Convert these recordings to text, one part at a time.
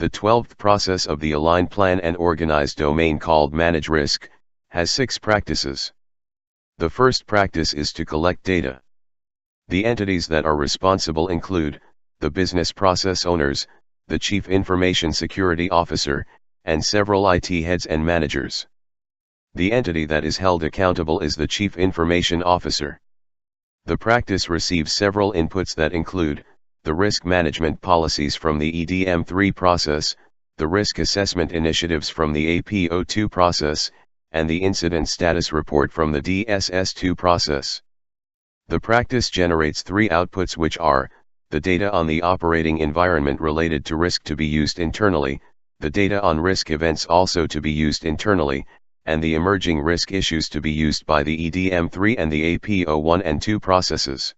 The 12th process of the Align, Plan and Organize domain, called Manage Risk, has 6 practices. The first practice is to collect data. The entities that are responsible include the business process owners, the Chief Information Security Officer, and several IT heads and managers. The entity that is held accountable is the Chief Information Officer. The practice receives several inputs that include the risk management policies from the EDM3 process, the risk assessment initiatives from the APO2 process, and the incident status report from the DSS2 process. The practice generates 3 outputs, which are the data on the operating environment related to risk to be used internally, the data on risk events also to be used internally, and the emerging risk issues to be used by the EDM3 and the APO1 and 2 processes.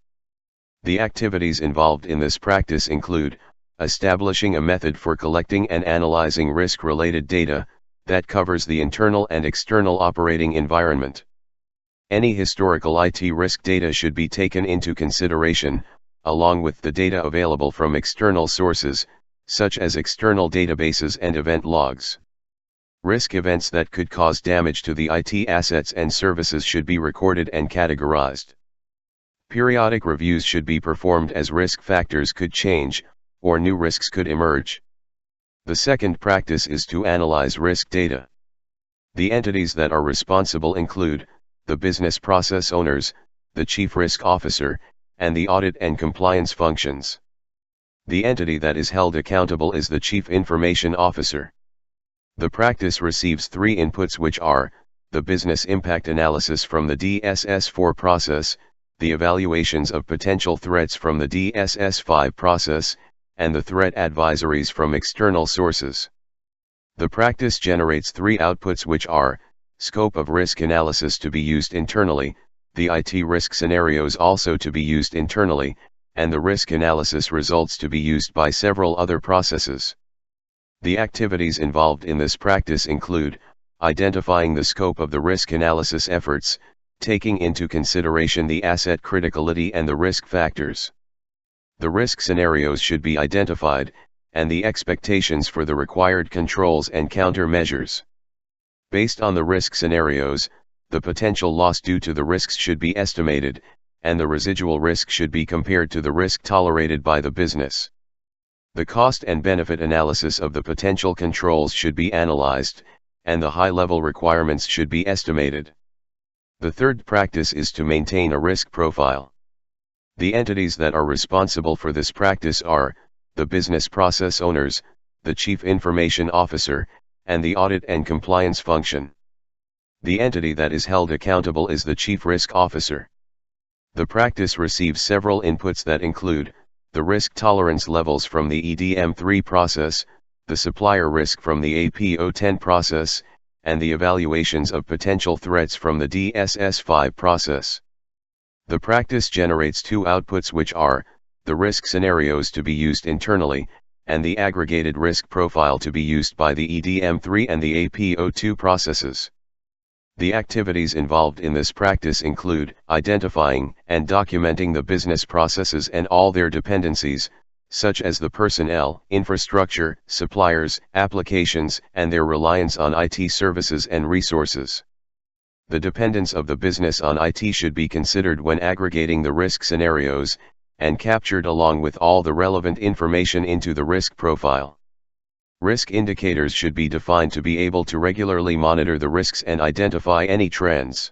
The activities involved in this practice include establishing a method for collecting and analyzing risk-related data that covers the internal and external operating environment. Any historical IT risk data should be taken into consideration, along with the data available from external sources, such as external databases and event logs. Risk events that could cause damage to the IT assets and services should be recorded and categorized. Periodic reviews should be performed as risk factors could change, or new risks could emerge. The second practice is to analyze risk data. The entities that are responsible include the business process owners, the Chief Risk Officer, and the audit and compliance functions. The entity that is held accountable is the Chief Information Officer. The practice receives 3 inputs, which are the business impact analysis from the DSS4 process, the evaluations of potential threats from the DSS5 process, and the threat advisories from external sources. The practice generates 3 outputs, which are scope of risk analysis to be used internally, the IT risk scenarios also to be used internally, and the risk analysis results to be used by several other processes. The activities involved in this practice include identifying the scope of the risk analysis efforts, taking into consideration the asset criticality and the risk factors. The risk scenarios should be identified, and the expectations for the required controls and countermeasures. Based on the risk scenarios, the potential loss due to the risks should be estimated, and the residual risk should be compared to the risk tolerated by the business. The cost and benefit analysis of the potential controls should be analyzed, and the high-level requirements should be estimated. The third practice is to maintain a risk profile. The entities that are responsible for this practice are the business process owners, the Chief Information Officer, and the audit and compliance function. The entity that is held accountable is the Chief Risk Officer. The practice receives several inputs that include the risk tolerance levels from the EDM3 process, the supplier risk from the APO10 process, and the evaluations of potential threats from the DSS5 process. The practice generates 2 outputs, which are the risk scenarios to be used internally, and the aggregated risk profile to be used by the EDM3 and the APO2 processes. The activities involved in this practice include identifying and documenting the business processes and all their dependencies, such as the personnel, infrastructure, suppliers, applications, and their reliance on IT services and resources. The dependence of the business on IT should be considered when aggregating the risk scenarios, and captured along with all the relevant information into the risk profile. Risk indicators should be defined to be able to regularly monitor the risks and identify any trends.